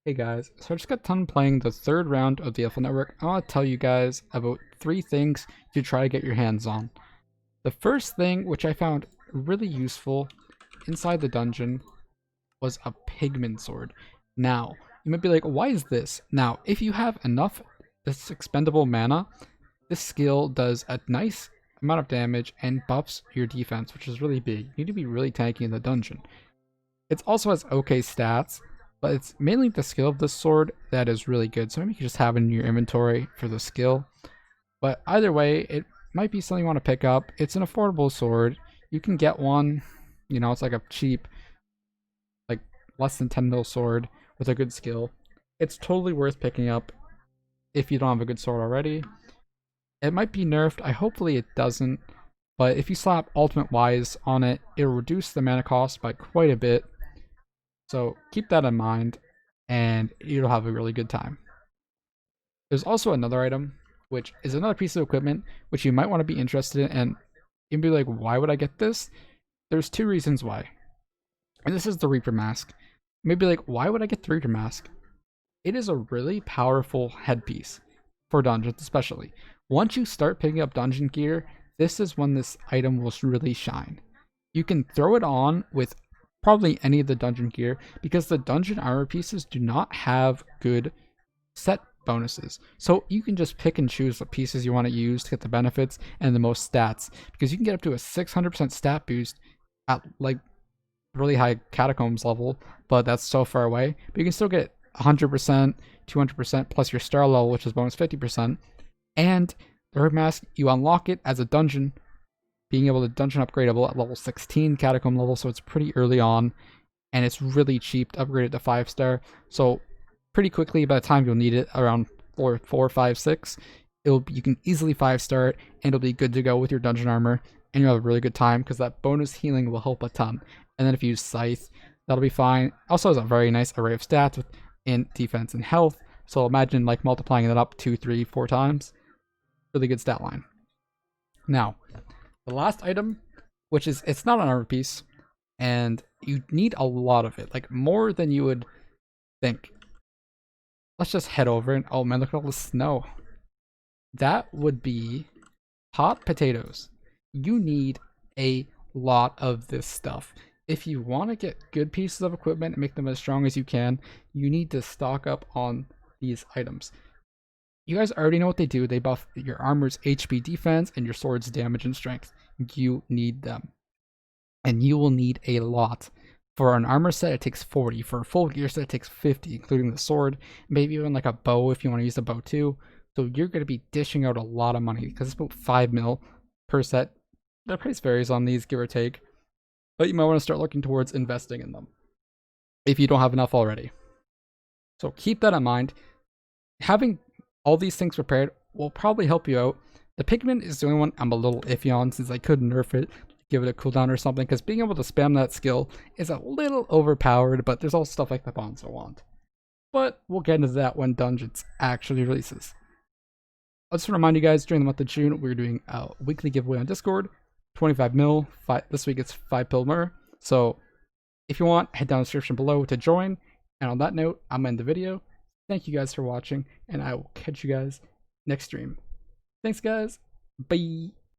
Hey guys, so I just got done playing the third round of the Alpha Network. I want to tell you guys about 3 things to try to get your hands on. The first thing, which I found really useful inside the dungeon, was a Pigman Sword. Now, you might be like, why is this? Now, if you have enough this expendable mana, this skill does a nice amount of damage and buffs your defense, which is really big. You need to be really tanky in the dungeon. It also has okay stats, but it's mainly the skill of the sword that is really good. So maybe you can just have it in your inventory for the skill. But either way, it might be something you want to pick up. It's an affordable sword. You can get one, it's like a cheap, like less than 10 mil sword with a good skill. It's totally worth picking up if you don't have a good sword already. It might be nerfed. Hopefully it doesn't. But if you slap Ultimate Wise on it, it'll reduce the mana cost by quite a bit. So keep that in mind, and you'll have a really good time. There's also another item, which is another piece of equipment, which you might want to be interested in, and you'd be like, why would I get this? There's 2 reasons why. And this is the Reaper Mask. Maybe like, why would I get the Reaper Mask? It is a really powerful headpiece, for dungeons especially. Once you start picking up dungeon gear, this is when this item will really shine. You can throw it on with probably any of the dungeon gear because the dungeon armor pieces do not have good set bonuses. So you can just pick and choose the pieces you want to use to get the benefits and the most stats, because you can get up to a 600% stat boost at like really high Catacombs level, but that's so far away. But you can still get 100%, 200% plus your star level, which is bonus 50%. And the Herb Mask, you unlock it as a dungeon, being able to dungeon upgradable at level 16 Catacomb level, so it's pretty early on, and it's really cheap to upgrade it to 5-star. So pretty quickly, by the time you'll need it, around 4, 5, 6, you can easily 5-star it, and it'll be good to go with your dungeon armor, and you'll have a really good time because that bonus healing will help a ton. And then if you use Scythe, that'll be fine. Also has a very nice array of stats with int, defense, and health. So imagine like multiplying that up 2, 3, 4 times. Really good stat line. Now, the last item, which is, it's not an armor piece, and you need a lot of it, like more than you would think. Let's just head over and, oh man, look at all the snow. That would be hot potatoes. You need a lot of this stuff. If you want to get good pieces of equipment and make them as strong as you can, you need to stock up on these items. You guys already know what they do. They buff your armor's HP defense and your sword's damage and strength. You need them. And you will need a lot. For an armor set, it takes 40. For a full gear set, it takes 50, including the sword. Maybe even like a bow if you want to use a bow too. So you're going to be dishing out a lot of money because it's about 5 mil per set. The price varies on these, give or take. But you might want to start looking towards investing in them if you don't have enough already. So keep that in mind. Having all these things prepared will probably help you out. The Pigman is the only one I'm a little iffy on, since I could nerf it, give it a cooldown or something, because being able to spam that skill is a little overpowered, but there's also stuff like the bonds I want. But we'll get into that when Dungeons actually releases. I'll just remind you guys, during the month of June, we're doing a weekly giveaway on Discord. 25 mil, this week it's 5 Pilmer. So if you want, head down the description below to join. And on that note, I'm going to end the video. Thank you guys for watching, and I will catch you guys next stream. Thanks, guys. Bye.